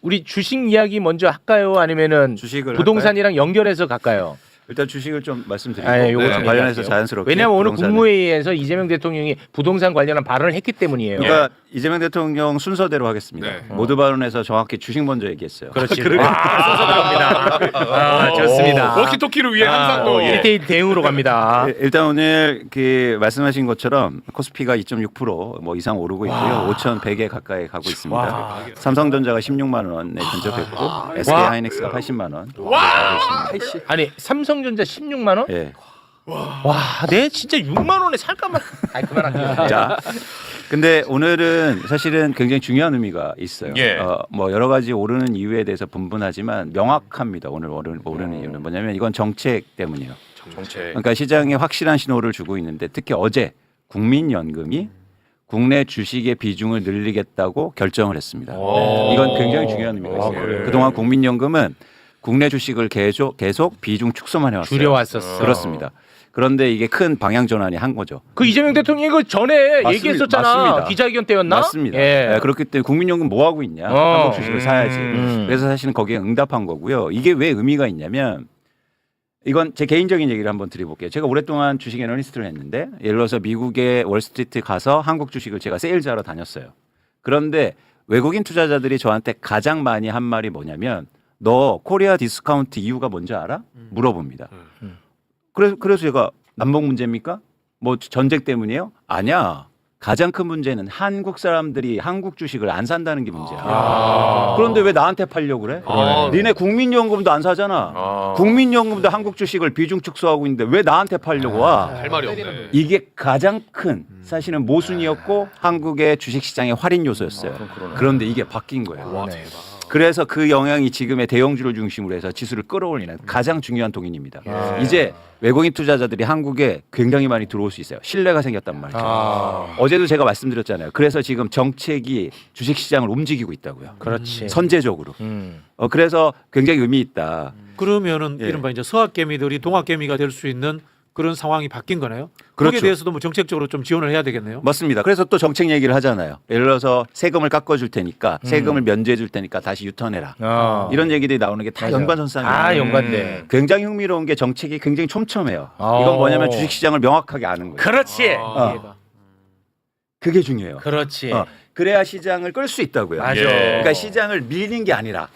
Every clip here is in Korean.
우리 주식 이야기 먼저 할까요? 아니면은 주식을 부동산이랑 연결해서 갈까요? 일단 주식을 좀 말씀드리고 아, 요거 좀 관련해서 얘기할게요. 자연스럽게. 왜냐하면 오늘 부동산을. 국무회의에서 이재명 대통령이 부동산 관련한 발언을 했기 때문이에요. 그러니까 이재명 대통령 순서대로 하겠습니다. 네. 모두 발언에서 정확히 주식 먼저 얘기했어요. 그렇지. 순서 들어갑니다. 좋습니다. 워키토키를 위해 항상 또 1대1 대응으로 갑니다. 일단 오늘 그 말씀하신 것처럼 코스피가 2.6% 뭐 이상 오르고 있고요. 5,100에 가까이 가고 있습니다. 와. 삼성전자가 16만 원에 근접했고 SK 하이닉스가 80만 원. 아니 삼성전자 16만 원? 예. 와, 내 진짜 6만 원에 살까만. 아, 그만할게요. 자, 근데 오늘은 사실은 굉장히 중요한 의미가 있어요. 예. 뭐 여러 가지 오르는 이유에 대해서 분분하지만 명확합니다. 오늘 오르는 이유는 뭐냐면 이건 정책 때문이에요. 정책. 그러니까 시장에 확실한 신호를 주고 있는데 특히 어제 국민연금이 국내 주식의 비중을 늘리겠다고 결정을 했습니다. 이건 굉장히 중요한 의미가 있어요. 그래요? 그동안 국민연금은 국내 주식을 계속 비중 축소만 해왔어요. 줄여왔었어. 그렇습니다. 그런데 이게 큰 방향 전환이 한 거죠. 그 이재명 대통령이 그 전에 맞습니다. 얘기했었잖아. 맞습니다. 기자회견 때였나? 맞습니다. 예. 네, 그렇기 때문에 국민연금 뭐 하고 있냐? 한국 주식을 사야지. 그래서 사실은 거기에 응답한 거고요. 이게 왜 의미가 있냐면 이건 제 개인적인 얘기를 한번 드려볼게요. 제가 오랫동안 주식 애널리스트를 했는데 예를 들어서 미국의 월스트리트 가서 한국 주식을 제가 세일즈하러 다녔어요. 그런데 외국인 투자자들이 저한테 가장 많이 한 말이 뭐냐면 너 코리아 디스카운트 이유가 뭔지 알아? 물어봅니다. 그래서 제가 남북 문제입니까? 뭐 전쟁 때문이에요? 아니야. 가장 큰 문제는 한국 사람들이 한국 주식을 안 산다는 게 문제야. 그런데 왜 나한테 팔려고 그래? 니네 국민연금도 안 사잖아. 국민연금도 한국 주식을 비중 축소하고 있는데 왜 나한테 팔려고 와? 할 말이 없네. 이게 가장 큰 사실은 모순이었고 한국의 주식시장의 할인 요소였어요. 그런데 이게 바뀐 거예요. 그래서 그 영향이 지금의 대형주를 중심으로 해서 지수를 끌어올리는 가장 중요한 동인입니다. 이제 외국인 투자자들이 한국에 굉장히 많이 들어올 수 있어요. 신뢰가 생겼단 말이죠. 어제도 제가 말씀드렸잖아요. 그래서 지금 정책이 주식시장을 움직이고 있다고요. 그렇지. 선제적으로. 그래서 굉장히 의미 있다. 그러면은 예. 이른바 이제 서학개미들이 동학개미가 될 수 있는 그런 상황이 바뀐 거네요. 그렇죠. 거기에 대해서도 뭐 정책적으로 좀 지원을 해야 되겠네요. 맞습니다. 그래서 또 정책 얘기를 하잖아요. 예를 들어서 세금을 깎아줄 테니까 세금을 면제해 줄 테니까 다시 유턴해라. 이런 얘기들이 나오는 게 다 연관선상이에요. 아, 연관돼. 굉장히 흥미로운 게 정책이 굉장히 촘촘해요. 어. 이건 뭐냐면 주식시장을 명확하게 아는 거예요. 그렇지. 이해가. 그게 중요해요. 그렇지. 그래야 시장을 끌 수 있다고요. 맞아. 그러니까 시장을 밀는 게 아니라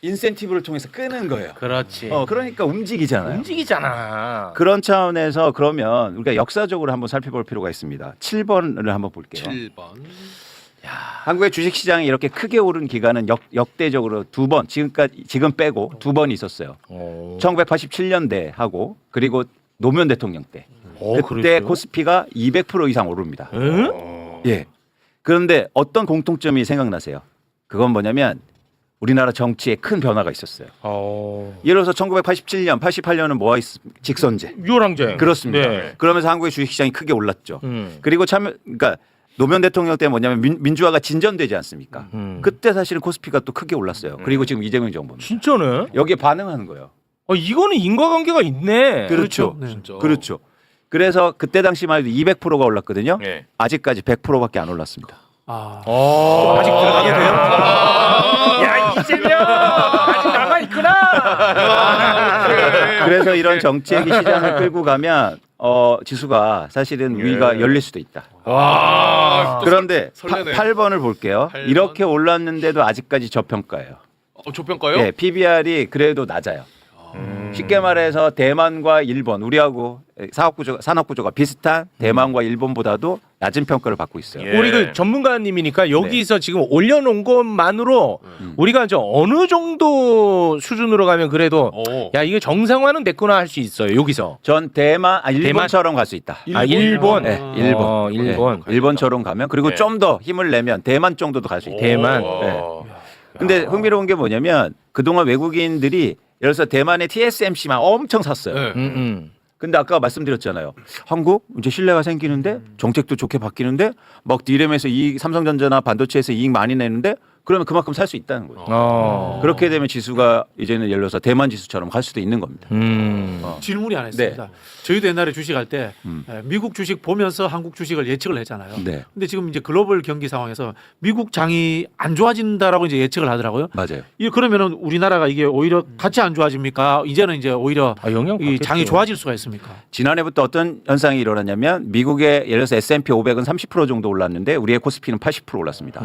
인센티브를 통해서 끄는 거예요. 그렇지. 그러니까 움직이잖아요. 움직이잖아. 그런 차원에서 그러면 우리가 역사적으로 한번 살펴볼 필요가 있습니다. 7번을 한번 볼게요. 7번. 한국의 주식시장이 이렇게 크게 오른 기간은 역대적으로 두 번, 지금 빼고 두 번 있었어요. 1987년대 하고 그리고 노무현 대통령 때. 그때 그랬어요? 코스피가 200% 이상 오릅니다. 예. 그런데 어떤 공통점이 생각나세요? 그건 뭐냐면 우리나라 정치에 큰 변화가 있었어요. 예를 들어서 1987년, 88년은 뭐가 직선제. 유월항쟁. 그렇습니다. 네. 그러면서 한국의 주식시장이 크게 올랐죠. 그리고 그러니까 노무현 대통령 때 뭐냐면 민주화가 진전되지 않습니까? 그때 사실은 코스피가 또 크게 올랐어요. 그리고 지금 이재명 정부입니다. 진짜네. 여기에 반응하는 거예요. 이거는 인과관계가 있네. 그렇죠. 네. 진짜. 그렇죠. 그래서 그때 당시만 해도 200%가 올랐거든요. 네. 아직까지 100%밖에 안 올랐습니다. 아직 들어가게 돼요? 야, 이재명 아직 남아 있구나. 그래서 이런 정책이 시장을 끌고 가면 지수가 사실은 위가 열릴 수도 있다. 그런데 설레네. 8번을 볼게요. 8번. 이렇게 올랐는데도 아직까지 저평가예요. 조평가요? 예, PBR이 그래도 낮아요. 쉽게 말해서 대만과 일본, 우리하고 산업구조가 비슷한 대만과 일본보다도 낮은 평가를 받고 있어요. 예. 우리 그 전문가님이니까 여기서 지금 올려놓은 것만으로 우리가 이제 어느 정도 수준으로 가면 그래도 야 이게 정상화는 됐구나 할 수 있어요. 여기서. 전 일본처럼 갈 수 있다. 일본. 네, 일본. 일본. 네, 일본처럼 가면 그리고 네. 좀 더 힘을 내면 대만 정도도 갈 수 있다. 대만. 네. 근데 흥미로운 게 뭐냐면 그동안 외국인들이 예를 들어서 대만의 TSMC만 엄청 샀어요. 네. 근데 아까 말씀드렸잖아요. 한국 이제 신뢰가 생기는데 정책도 좋게 바뀌는데 막 디램에서 이익, 삼성전자나 반도체에서 이익 많이 내는데 그러면 그만큼 살 수 있다는 거죠. 그렇게 되면 지수가 이제는 예를 들어서 대만 지수처럼 갈 수도 있는 겁니다. 질문이 안 했습니다. 저희도 옛날에 주식할 때 미국 주식 보면서 한국 주식을 예측을 했잖아요. 네. 근데 지금 이제 글로벌 경기 상황에서 미국 장이 안 좋아진다라고 이제 예측을 하더라고요. 맞아요. 그러면은 우리나라가 이게 오히려 같이 안 좋아집니까? 이제는 이제 오히려 영향 이 받겠죠. 장이 좋아질 수가 있습니까? 지난해부터 어떤 현상이 일어났냐면 미국의 예를 들어서 S&P 500은 30% 정도 올랐는데 우리의 코스피는 80% 올랐습니다.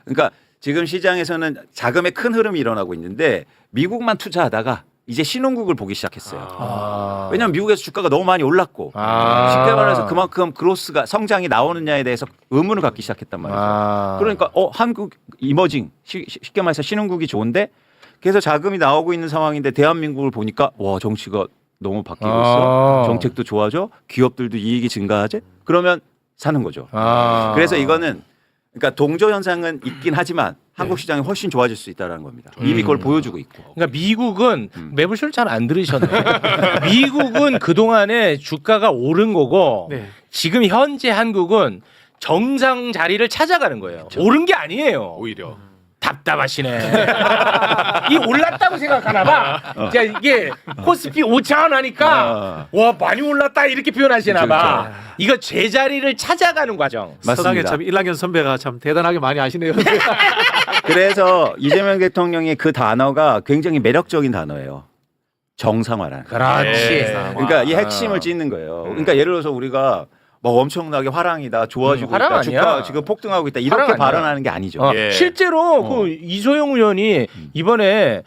그러니까 지금 시장에서는 자금의 큰 흐름이 일어나고 있는데 미국만 투자하다가 이제 신흥국을 보기 시작했어요. 왜냐하면 미국에서 주가가 너무 많이 올랐고 쉽게 말해서 그만큼 그로스가 성장이 나오느냐에 대해서 의문을 갖기 시작했단 말이죠. 그러니까 한국 이머징 쉽게 말해서 신흥국이 좋은데 그래서 자금이 나오고 있는 상황인데 대한민국을 보니까 와 정치가 너무 바뀌고 있어. 정책도 좋아져. 기업들도 이익이 증가하지. 그러면 사는 거죠. 그래서 이거는 그러니까 동조 현상은 있긴 하지만 한국 시장이 훨씬 좋아질 수 있다는 겁니다. 이미 그걸 보여주고 있고. 그러니까 미국은 매불쇼를 잘 안 들으셨네요. 미국은 그동안에 주가가 오른 거고 네. 지금 현재 한국은 정상 자리를 찾아가는 거예요. 오른 게 아니에요. 오히려. 답답하시네. 이 올랐다고 생각하나 봐. 자, 이게 코스피 5,000원 하니까 와 많이 올랐다 이렇게 표현하시나 봐. 이거 제자리를 찾아가는 과정. 서당에 맞습니다. 참 일랑견 선배가 참 대단하게 많이 아시네요. 그래서 이재명 대통령의 그 단어가 굉장히 매력적인 단어예요. 정상화라는. 그렇지. 그러니까 이 핵심을 찢는 거예요. 그러니까 예를 들어서 우리가 뭐 엄청나게 화랑이다, 좋아지고 화랑 있다, 아니야. 주가 지금 폭등하고 있다 이렇게 화랑 아니야. 발언하는 게 아니죠. 예. 실제로 그 이소영 의원이 이번에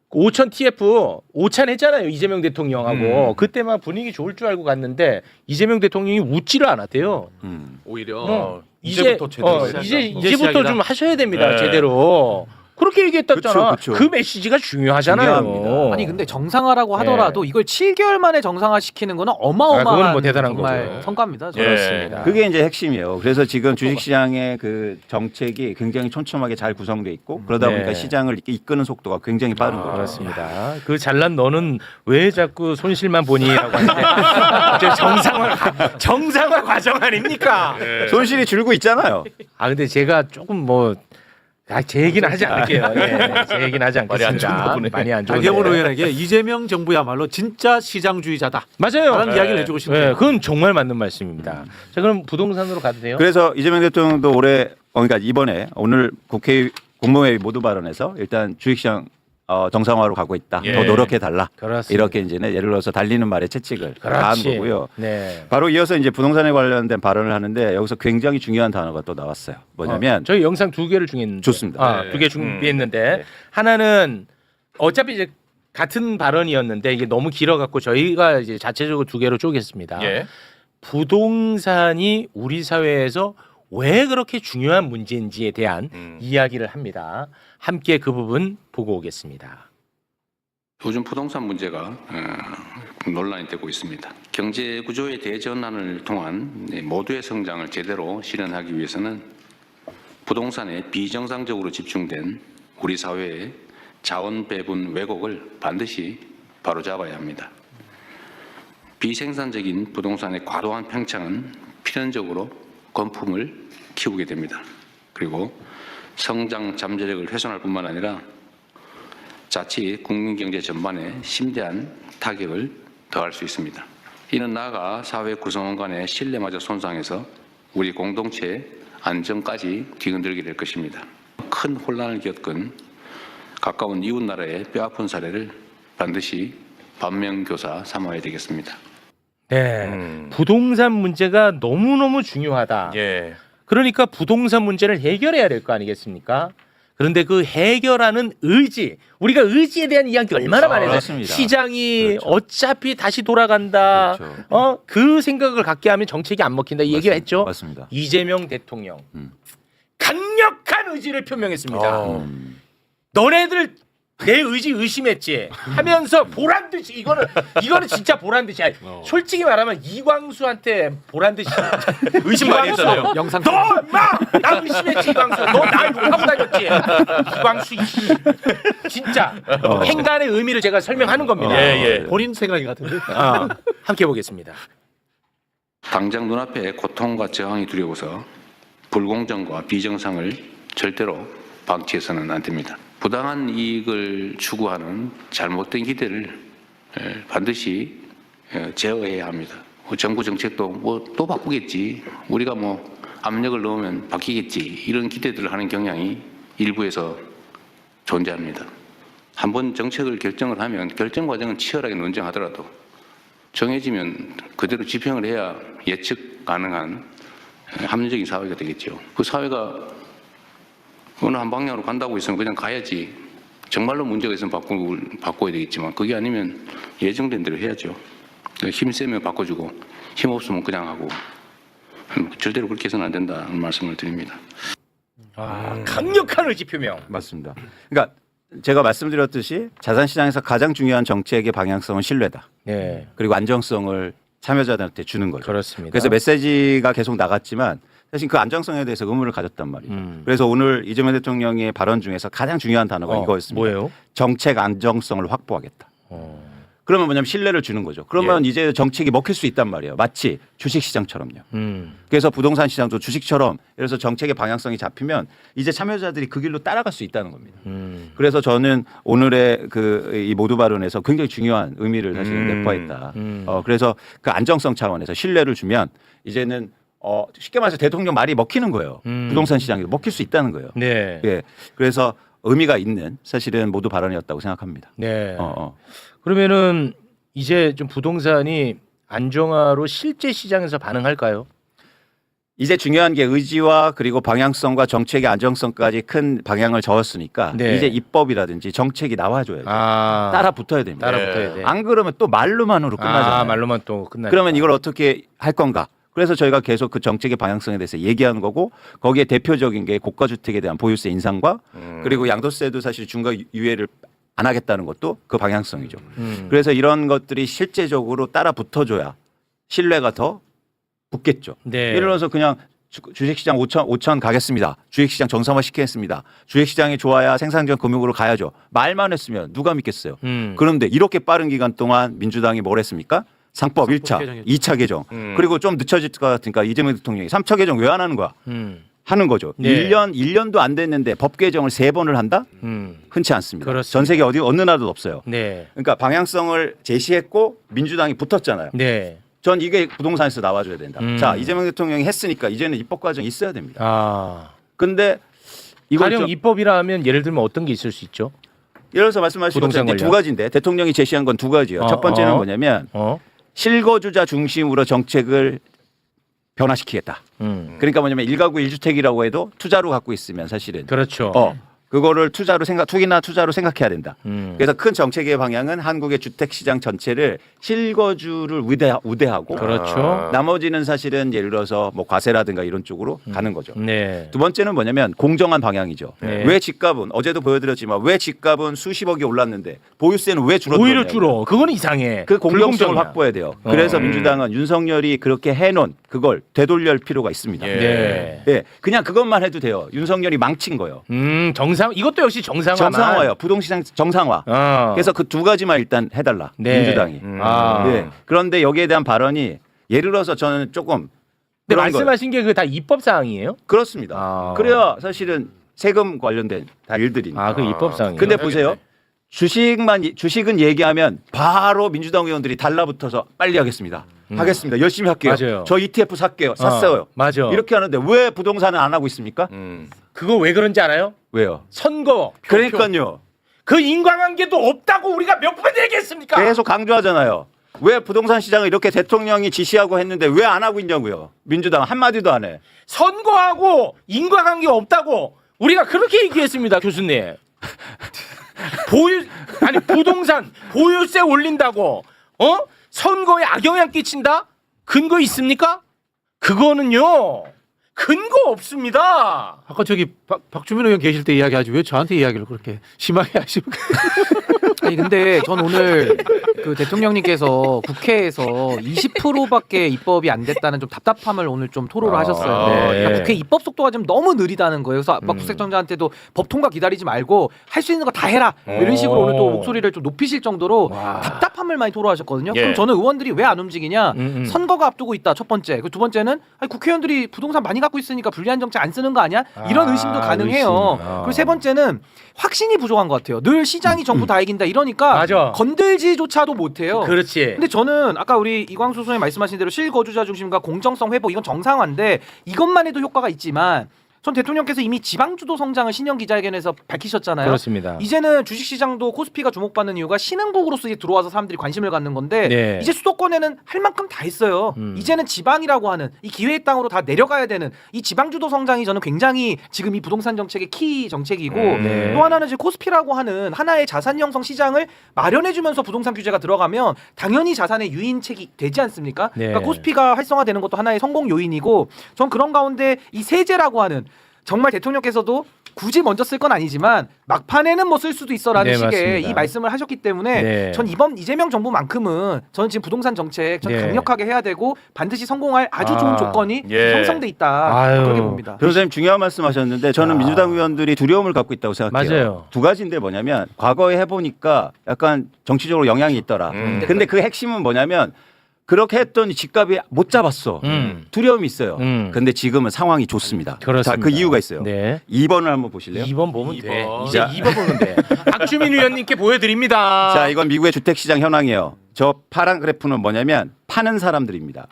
5천 TF 5찬 했잖아요. 이재명 대통령하고 그때 막 분위기 좋을 줄 알고 갔는데 이재명 대통령이 웃지를 않았대요. 오히려 이제부터 제대로 이제부터 시작이다. 좀 하셔야 됩니다. 네. 제대로. 그렇게 얘기했다잖아. 그쵸. 그 메시지가 중요하잖아요. 중요합니다. 아니 근데 정상화라고 하더라도 이걸 7개월 만에 정상화 시키는 거는 그건 어마어마한 뭐 대단한 정말 거죠. 성과입니다. 예. 그렇습니다. 그게 이제 핵심이에요. 그래서 지금 주식시장의 그 정책이 굉장히 촘촘하게 잘 구성돼 있고 그러다 보니까 네. 시장을 이렇게 이끄는 속도가 굉장히 빠른 거죠. 그렇습니다. 그 잘난 너는 왜 자꾸 손실만 보니라고 하는데 저 정상화 과정 아닙니까? 손실이 줄고 있잖아요. 아 근데 제가 조금 제 얘기는 하지 않을게요. 예, 제 얘기는 하지 않겠습니다. 말이 안 좋나 보네. 많이 안 좋은데. 장경원 의원에게 이재명 정부야말로 진짜 시장주의자다. 맞아요. 라는 이야기를 해주고 싶네요. 네, 그건 정말 맞는 말씀입니다. 자 그럼 부동산으로 가도 돼요? 그래서 이재명 대통령도 올해 그러니까 이번에 오늘 국무회의 모두 발언에서 일단 주식시장 정상화로 가고 있다. 예. 더 노력해 달라. 그렇습니다. 이렇게 이제는 예를 들어서 달리는 말에 채찍을 가한 거고요. 네. 바로 이어서 이제 부동산에 관련된 발언을 하는데 여기서 굉장히 중요한 단어가 또 나왔어요. 뭐냐면 저희 영상 2개를 준비했는데 좋습니다. 네. 2개 준비했는데 하나는 어차피 이제 같은 발언이었는데 이게 너무 길어갖고 저희가 이제 자체적으로 2개로 쪼갰습니다. 예. 부동산이 우리 사회에서 왜 그렇게 중요한 문제인지에 대한 이야기를 합니다. 함께 그 부분 보고 오겠습니다. 요즘 부동산 문제가 논란이 되고 있습니다. 경제 구조의 대전환을 통한 모두의 성장을 제대로 실현하기 위해서는 부동산에 비정상적으로 집중된 우리 사회의 자원 배분 왜곡을 반드시 바로잡아야 합니다. 비생산적인 부동산의 과도한 팽창은 필연적으로 건품을 키우게 됩니다. 그리고 성장 잠재력을 훼손할 뿐만 아니라 자칫 국민경제 전반에 심대한 타격을 더할 수 있습니다. 이는 나아가 사회 구성원 간의 신뢰마저 손상해서 우리 공동체의 안정까지 뒤흔들게 될 것입니다. 큰 혼란을 겪은 가까운 이웃나라의 뼈아픈 사례를 반드시 반면교사 삼아야 되겠습니다. 네, 부동산 문제가 너무너무 중요하다. 예. 그러니까 부동산 문제를 해결해야 될 거 아니겠습니까? 그런데 그 해결하는 의지, 우리가 의지에 대한 이야기 얼마나 많이 했어요. 맞습니다. 시장이 그렇죠. 어차피 다시 돌아간다. 그렇죠. 그 생각을 갖게 하면 정책이 안 먹힌다. 이 얘기를 했죠. 맞습니다. 이재명 대통령 강력한 의지를 표명했습니다. 음. 너네들 내 의지 의심했지 하면서 보란 듯이 이거는 진짜 보란 듯이야. 솔직히 말하면 이광수한테 보란 듯이 의심 많이 했잖아요. 영상 너 인마 나 의심했지 이광수. 너 나 욕하고 다녔지. 이광수 진짜 행간의 의미를 제가 설명하는 겁니다. 예. 본인 생각이 같은데. 함께 보겠습니다. 당장 눈앞에 고통과 저항이 두려워서 불공정과 비정상을 절대로 방치해서는 안 됩니다. 부당한 이익을 추구하는 잘못된 기대를 반드시 제어해야 합니다. 정부 정책도 뭐 또 바꾸겠지, 우리가 뭐 압력을 넣으면 바뀌겠지, 이런 기대들을 하는 경향이 일부에서 존재합니다. 한번 정책을 결정을 하면 결정 과정은 치열하게 논쟁하더라도 정해지면 그대로 집행을 해야 예측 가능한 합리적인 사회가 되겠죠. 그 사회가 어느 한 방향으로 간다고 했으면 그냥 가야지. 정말로 문제가 있으면 바꿔야 되겠지만 그게 아니면 예정된 대로 해야죠. 힘 세면 바꿔주고 힘 없으면 그냥 하고 절대로 그렇게 해서는 안 된다는 말씀을 드립니다. 강력한 의지 표명. 맞습니다. 그러니까 제가 말씀드렸듯이 자산시장에서 가장 중요한 정책의 방향성은 신뢰다. 네, 그리고 안정성을 참여자들한테 주는 거죠. 그렇습니다. 그래서 메시지가 계속 나갔지만 사실 그 안정성에 대해서 의문을 가졌단 말이죠. 그래서 오늘 이재명 대통령의 발언 중에서 가장 중요한 단어가 이거였습니다. 뭐예요? 정책 안정성을 확보하겠다. 그러면 뭐냐면 신뢰를 주는 거죠. 그러면 이제 정책이 먹힐 수 있단 말이에요. 마치 주식시장처럼요. 그래서 부동산 시장도 주식처럼 예를 들어서 정책의 방향성이 잡히면 이제 참여자들이 그 길로 따라갈 수 있다는 겁니다. 그래서 저는 오늘의 이 모두 발언에서 굉장히 중요한 의미를 사실 내포했다. 그래서 그 안정성 차원에서 신뢰를 주면 이제는 쉽게 말해서 대통령 말이 먹히는 거예요. 부동산 시장에도 먹힐 수 있다는 거예요. 네. 예. 그래서 의미가 있는 사실은 모두 발언이었다고 생각합니다. 네. 그러면은 이제 좀 부동산이 안정화로 실제 시장에서 반응할까요? 이제 중요한 게 의지와 그리고 방향성과 정책의 안정성까지 큰 방향을 저었으니까 네. 이제 입법이라든지 정책이 나와줘야죠. 따라 붙어야 됩니다. 따라 붙어야 돼. 안 그러면 또 말로만으로 끝나잖아요. 말로만 또 끝나. 그러면 이걸 어떻게 할 건가? 그래서 저희가 계속 그 정책의 방향성에 대해서 얘기하는 거고 거기에 대표적인 게 고가주택에 대한 보유세 인상과 그리고 양도세도 사실 중과 유예를 안 하겠다는 것도 그 방향성이죠. 그래서 이런 것들이 실제적으로 따라 붙어줘야 신뢰가 더 붙겠죠. 네. 예를 들어서 그냥 주식시장 5천 가겠습니다. 주식시장 정상화 시키겠습니다. 주식시장이 좋아야 생산적 금융으로 가야죠. 말만 했으면 누가 믿겠어요. 그런데 이렇게 빠른 기간 동안 민주당이 뭘 했습니까? 상법 1차, 개정했죠. 2차 개정. 그리고 좀 늦춰질 것 같으니까 이재명 대통령이 3차 개정 왜 안 하는 거야? 하는 거죠. 네. 1년도 안 됐는데 법 개정을 3번을 한다? 흔치 않습니다. 그렇습니다. 전 세계 어느 나라도 없어요. 네. 그러니까 방향성을 제시했고 민주당이 붙었잖아요. 네. 전 이게 부동산에서 나와줘야 된다. 음. 자, 이재명 대통령이 했으니까 이제는 입법 과정이 있어야 됩니다. 아. 근데 이걸 가령 좀 입법이라면 예를 들면 어떤 게 있을 수 있죠? 예를 들어서 말씀하신 부동산 것처럼 두 관련. 가지인데 대통령이 제시한 건 두 가지예요. 첫 번째는 뭐냐면 실거주자 중심으로 정책을 변화시키겠다. 그러니까 뭐냐면 1가구 1주택이라고 해도 투자로 갖고 있으면 사실은 그렇죠. 그거를 투기나 투자로 생각해야 된다. 그래서 큰 정책의 방향은 한국의 주택 시장 전체를 실거주를 우대하고 그렇죠. 나머지는 사실은 예를 들어서 뭐 과세라든가 이런 쪽으로 가는 거죠. 네. 두 번째는 뭐냐면 공정한 방향이죠. 네. 왜 집값은 어제도 보여드렸지만 왜 집값은 수십억이 올랐는데 보유세는 왜 줄었느냐. 오히려 줄어. 그건 이상해. 그 공정성을 불공정이야. 확보해야 돼요. 그래서 민주당은 윤석열이 그렇게 해놓은 그걸 되돌릴 필요가 있습니다. 네. 예, 그냥 그것만 해도 돼요. 윤석열이 망친 거예요. 이것도 역시 정상화. 정상화요. 부동시장 정상화. 그래서 그 두 가지만 일단 해달라. 네. 민주당이. 예. 그런데 여기에 대한 발언이 예를 들어서 저는 조금 근데 그런 말씀하신 게 그 다 입법 사항이에요? 그렇습니다. 그래야 사실은 세금 관련된 다 일들이니까. 그 입법 사항이에요. 근데 보세요. 주식은 얘기하면 바로 민주당 의원들이 달라붙어서 빨리 하겠습니다. 하겠습니다. 열심히 할게요. 맞아요. 저 ETF 샀어요. 맞아. 이렇게 하는데 왜 부동산은 안 하고 있습니까? 그거 왜 그런지 알아요? 왜요? 선거. 그러니까요. 그 인과관계도 없다고 우리가 몇 번 얘기했습니까? 계속 강조하잖아요. 왜 부동산 시장을 이렇게 대통령이 지시하고 했는데 왜 안 하고 있냐고요. 민주당 한마디도 안 해. 선거하고 인과관계 없다고 우리가 그렇게 얘기했습니다, 교수님. 부동산 보유세 올린다고 선거에 악영향 끼친다? 근거 있습니까? 그거는요. 근거 없습니다. 아까 저기 박주민 의원 계실 때 이야기하지 왜 저한테 이야기를 그렇게 심하게 하십니까? 아니 근데 전 오늘 그 대통령님께서 국회에서 20%밖에 입법이 안 됐다는 좀 답답함을 오늘 좀 토로를 하셨어요. 네. 그러니까 국회 입법 속도가 좀 너무 느리다는 거예요. 그래서 아까 국세청장한테도 법 통과 기다리지 말고 할 수 있는 거 다 해라. 이런 식으로 오늘 또 목소리를 좀 높이실 정도로 답답함을 많이 토로하셨거든요. 예. 그럼 저는 의원들이 왜 안 움직이냐? 선거가 앞두고 있다. 첫 번째. 그 두 번째는 아니, 국회의원들이 부동산 많이 갖고 있으니까 불리한 정책 안 쓰는 거 아니야? 이런 의심도 가능해요. 그리고 세 번째는 확신이 부족한 것 같아요. 늘 시장이 정부 다 이긴다 이러니까 맞아. 건들지조차도 못해요. 그렇지. 근데 저는 아까 우리 이광수 소장님 말씀하신 대로 실거주자 중심과 공정성 회복 이건 정상화인데 이것만 해도 효과가 있지만 전 대통령께서 이미 지방주도 성장을 신년 기자회견에서 밝히셨잖아요. 그렇습니다. 이제는 주식시장도 코스피가 주목받는 이유가 신흥국으로서 이제 들어와서 사람들이 관심을 갖는 건데 네. 이제 수도권에는 할 만큼 다 했어요. 이제는 지방이라고 하는 이 기회의 땅으로 다 내려가야 되는 이 지방주도 성장이 저는 굉장히 지금 이 부동산 정책의 키 정책이고 네. 또 하나는 이제 코스피라고 하는 하나의 자산 형성 시장을 마련해주면서 부동산 규제가 들어가면 당연히 자산의 유인책이 되지 않습니까? 네. 그러니까 코스피가 활성화되는 것도 하나의 성공 요인이고 전 그런 가운데 이 세제라고 하는 정말 대통령께서도 굳이 먼저 쓸 건 아니지만 막판에는 뭐 쓸 수도 있어라는 네, 식의 맞습니다. 이 말씀을 하셨기 때문에 네. 전 이번 이재명 정부만큼은 저는 지금 부동산 정책 전 네. 강력하게 해야 되고 반드시 성공할 아주 좋은 조건이 예. 형성돼 있다 아유. 그렇게 봅니다. 변호사님 중요한 말씀하셨는데 저는 민주당 의원들이 두려움을 갖고 있다고 생각해요. 맞아요. 두 가지인데 뭐냐면 과거에 해보니까 약간 정치적으로 영향이 있더라. 근데 그 핵심은 뭐냐면 그렇게 했더니 집값이 못 잡았어. 두려움이 있어요. 근데 지금은 상황이 좋습니다. 그렇습니다. 자, 그 이유가 있어요. 네. 2번을 한번 보실래요? 2번 보면 돼. 2번. 이제 2번 보면 돼. 박주민 의원님께 보여드립니다. 자, 이건 미국의 주택시장 현황이에요. 저 파란 그래프는 뭐냐면 파는 사람들입니다.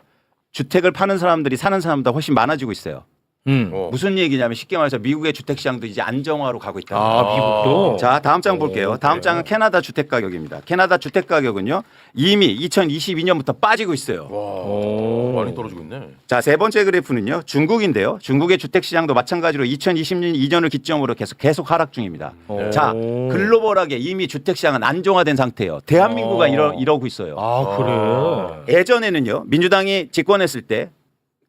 주택을 파는 사람들이 사는 사람보다 훨씬 많아지고 있어요. 무슨 얘기냐면 쉽게 말해서 미국의 주택시장도 이제 안정화로 가고 있다. 미국도. 자, 다음 장 볼게요. 다음 장은 캐나다 주택 가격입니다. 캐나다 주택 가격은요 이미 2022년부터 빠지고 있어요. 많이 떨어지고 있네. 자, 세 번째 그래프는요 중국인데요. 중국의 주택 시장도 마찬가지로 2022년을 기점으로 계속 하락 중입니다. 자, 글로벌하게 이미 주택 시장은 안정화된 상태예요. 대한민국은 이러고 있어요. 그래. 예전에는요 민주당이 집권했을 때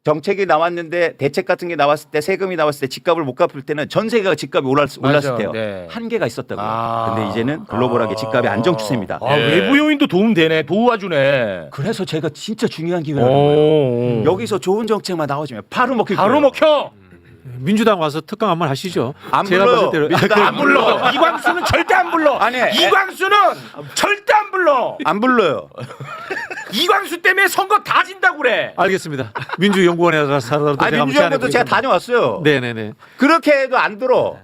정책이 나왔는데 대책 같은 게 나왔을 때 세금이 나왔을 때 집값을 못 갚을 때는 전 세계가 집값이 올랐을 때요. 네. 한계가 있었다고요. 근데 이제는 글로벌하게 집값이 안정 추세입니다. 외부 요인도 도움되네. 도와주네. 그래서 제가 진짜 중요한 기회를 하는 거예요. 여기서 좋은 정책만 나오시면 바로 먹힐 바로 거예요. 먹혀. 민주당 와서 특강 한번 하시죠. 안 제가 불러요. 봤을 때는 민주당 안 불러. 이광수는 절대 안 불러. 아니, 이광수는 절대 안 불러. 안 불러요. 이광수 때문에 선거 다 진다고 그래. 알겠습니다. 민주연구원에 가서도 아니 민주당부터 제가 다녀왔어요. 네네네. 그렇게 해도 안 들어.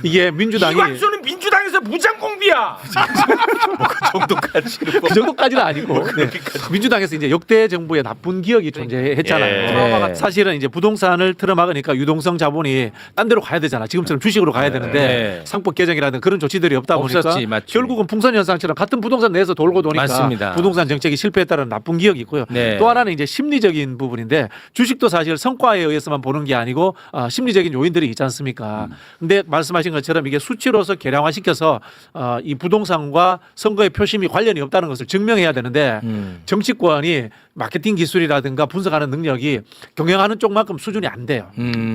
이게 민주당이 이광수는 민주당에서 무장공비야. 그 정도까지는 아니고 네. 민주당에서 이제 역대 정부의 나쁜 기억이 존재했잖아요. 예. 사실은 이제 부동산을 틀어막으니까 유동성 자본이 딴 데로 가야 되잖아. 지금처럼 주식으로 가야 되는데 네. 상법 개정이라든 그런 조치들이 없다 보니까 없었지, 맞지. 결국은 풍선 현상처럼 같은 부동산 내에서 돌고 도니까 맞습니다. 부동산 정책이 실패했다는 나쁜 기억이 있고요. 네. 또 하나는 이제 심리적인 부분인데 주식도 사실 성과에 의해서만 보는 게 아니고 심리적인 요인들이 있지 않습니까? 근데 말씀하신 것처럼 이게 수치로서 계량화시켜서 이 부동산과 선거의 표심이 관련이 없다는 것을 증명해야 되는데 정치권이 마케팅 기술이라든가 분석하는 능력이 경영하는 쪽만큼 수준이 안 돼요.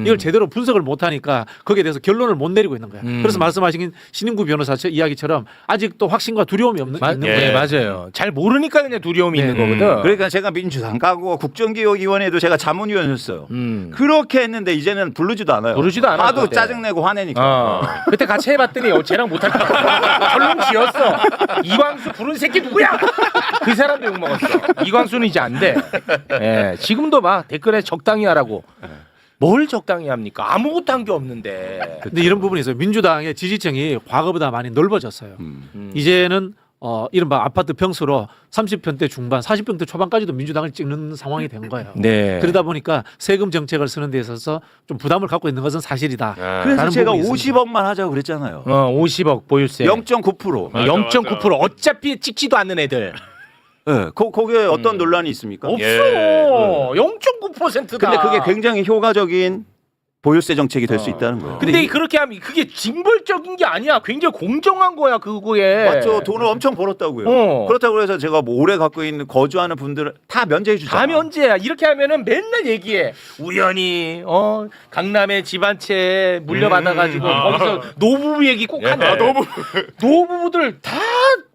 이걸 제대로 분석을 못하니까 거기에 대해서 결론을 못 내리고 있는 거예요. 그래서 말씀하신 신인구 변호사 이야기처럼 아직도 확신과 두려움이 있는 거예요. 네, 맞아요. 잘 모르니까 그냥 두려움이 네. 있는 거거든. 그러니까 제가 민주당 가고 국정기획위원회도 제가 자문위원이었어요. 그렇게 했는데 이제는 부르지도 않아요. 부르지도 않아요, 하도 그때. 짜증내고 화내니까. 그때 같이 해봤더니 쟤랑 못하겠다. 결론 지었어. 이광수 부른 새끼 누구야? 그 사람도 욕먹었어. 이광수는 이제 안 돼. 예, 지금도 막 댓글에 적당히 하라고. 뭘 적당히 합니까? 아무것도 한 게 없는데. 근데 이런 부분이 있어요. 민주당의 지지층이 과거보다 많이 넓어졌어요. 이제는 이른바 아파트 평수로 30평대 중반, 40평대 초반까지도 민주당을 찍는 상황이 된 거예요. 네. 그러다 보니까 세금 정책을 쓰는 데 있어서 좀 부담을 갖고 있는 것은 사실이다. 그래서 라는 제가 부분이 있습니다. 50억만 하자고 그랬잖아요. 50억 보유세. 0.9%. 0.9% 어차피 찍지도 않는 애들. 네, 거기에 어떤 논란이 있습니까? 없어. 예. 0.9%다. 근데 그게 굉장히 효과적인 보유세 정책이 될 수 있다는 거예요. 근데 그렇게 하면 그게 징벌적인 게 아니야. 굉장히 공정한 거야 그거에. 맞죠. 돈을 엄청 벌었다고요. 그렇다고 해서 제가 뭐 오래 갖고 있는 거주하는 분들 다 면제해 주잖아. 다 면제야. 이렇게 하면은 맨날 얘기해. 우연히 강남에 집 한 채 물려받아가지고 거기서 노부부 얘기 꼭 한다. 노부부들 다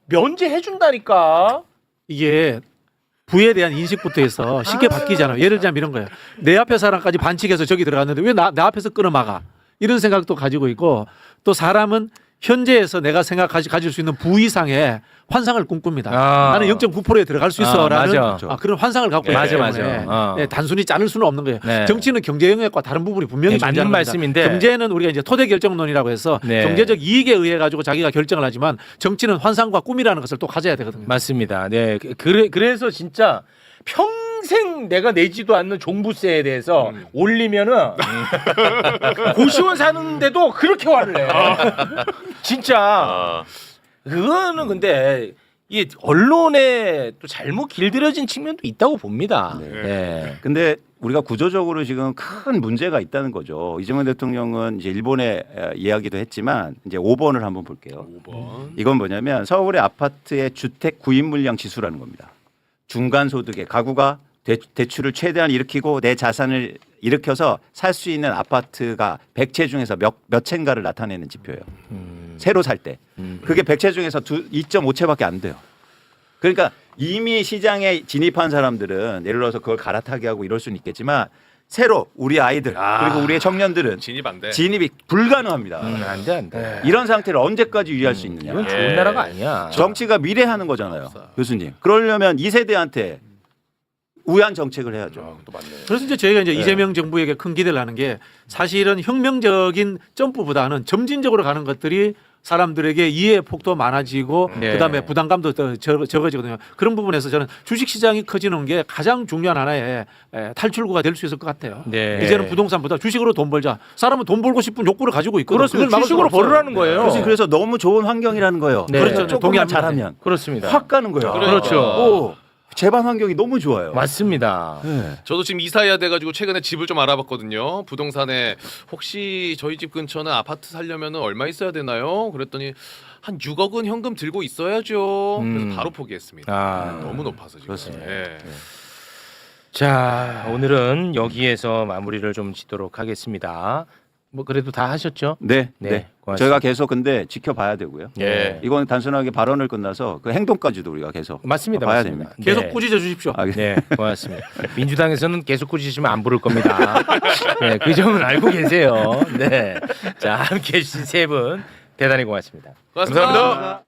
면제해 준다니까. 이게 부에 대한 인식부터 해서 쉽게 바뀌잖아요. 예를 들자면 이런 거예요. 내 앞에 사람까지 반칙해서 저기 들어갔는데 왜 나 앞에서 끊어막아? 이런 생각도 가지고 있고 또 사람은 현재에서 내가 가질 수 있는 부 이상의 환상을 꿈꿉니다. 나는 0.9%에 들어갈 수 있어라는 맞아. 그런 환상을 갖고 있기 맞아, 때문에 맞아. 네, 단순히 자를 수는 없는 거예요. 네. 정치는 경제 영역과 다른 부분이 분명히 네, 맞는 존재하는 겁니다. 말씀인데. 경제는 우리가 이제 토대 결정론이라고 해서 네. 경제적 이익에 의해 가지고 자기가 결정을 하지만 정치는 환상과 꿈이라는 것을 또 가져야 되거든요. 맞습니다. 네. 그래서 진짜 평생 내가 내지도 않는 종부세에 대해서 올리면은 고시원 사는데도 그렇게 화를 내. 진짜 그거는 근데 이 언론에 또 잘못 길들여진 측면도 있다고 봅니다. 네. 근데 우리가 구조적으로 지금 큰 문제가 있다는 거죠. 이재명 대통령은 이제 일본에 이야기도 했지만 이제 5번을 한번 볼게요. 5번. 이건 뭐냐면 서울의 아파트의 주택 구입 물량 지수라는 겁니다. 중간 소득의 가구가 대출을 최대한 일으키고 내 자산을 일으켜서 살 수 있는 아파트가 100채 중에서 몇 채인가를 나타내는 지표예요. 새로 살 때. 그게 100채 중에서 2.5채밖에 안 돼요. 그러니까 이미 시장에 진입한 사람들은 예를 들어서 그걸 갈아타게 하고 이럴 수는 있겠지만 새로 우리 아이들 그리고 우리의 청년들은 진입 안 돼. 진입이 불가능합니다. 안 돼, 안 돼. 이런 상태를 언제까지 유지할 수 있느냐. 이건 좋은 나라가 아니야. 정치가 미래하는 거잖아요. 교수님. 그러려면 이 세대한테 우회한 정책을 해야죠. 또 맞네. 그래서 이제 저희가 이제 이재명 정부에게 큰 기대를 하는 게 사실은 혁명적인 점프보다는 점진적으로 가는 것들이 사람들에게 이해 폭도 많아지고 네. 그다음에 부담감도 더 적어지거든요. 그런 부분에서 저는 주식 시장이 커지는 게 가장 중요한 하나의 탈출구가 될 수 있을 것 같아요. 네. 이제는 부동산보다 주식으로 돈 벌자. 사람은 돈 벌고 싶은 욕구를 가지고 있거든요. 그렇습니다. 그걸 막을 주식으로 수가 없어요. 벌으라는 거예요. 교수님 그래서 너무 좋은 환경이라는 거예요. 네. 그렇죠. 조금만 동의합니다. 잘하면 그렇습니다. 확 가는 거예요. 그렇죠. 오, 재반 환경이 너무 좋아요. 맞습니다. 네. 저도 지금 이사해야 돼가지고 최근에 집을 좀 알아봤거든요. 부동산에 혹시 저희 집 근처는 아파트 살려면 얼마 있어야 되나요? 그랬더니 한 6억은 현금 들고 있어야죠. 그래서 바로 포기했습니다. 너무 높아서 지금. 그렇습니다. 예. 자, 오늘은 여기에서 마무리를 좀 짓도록 하겠습니다. 뭐 그래도 다 하셨죠? 네, 네, 네. 고맙습니다. 저희가 계속 근데 지켜봐야 되고요. 예. 이건 단순하게 발언을 끝나서 그 행동까지도 우리가 계속 맞습니다. 봐야 맞습니다. 됩니다. 계속 네. 꾸짖어 주십시오. 네, 고맙습니다. 민주당에서는 계속 꾸짖으시면 안 부를 겁니다. 네, 그 점은 알고 계세요. 네, 자 함께 해주신 세 분 대단히 고맙습니다. 고맙습니다.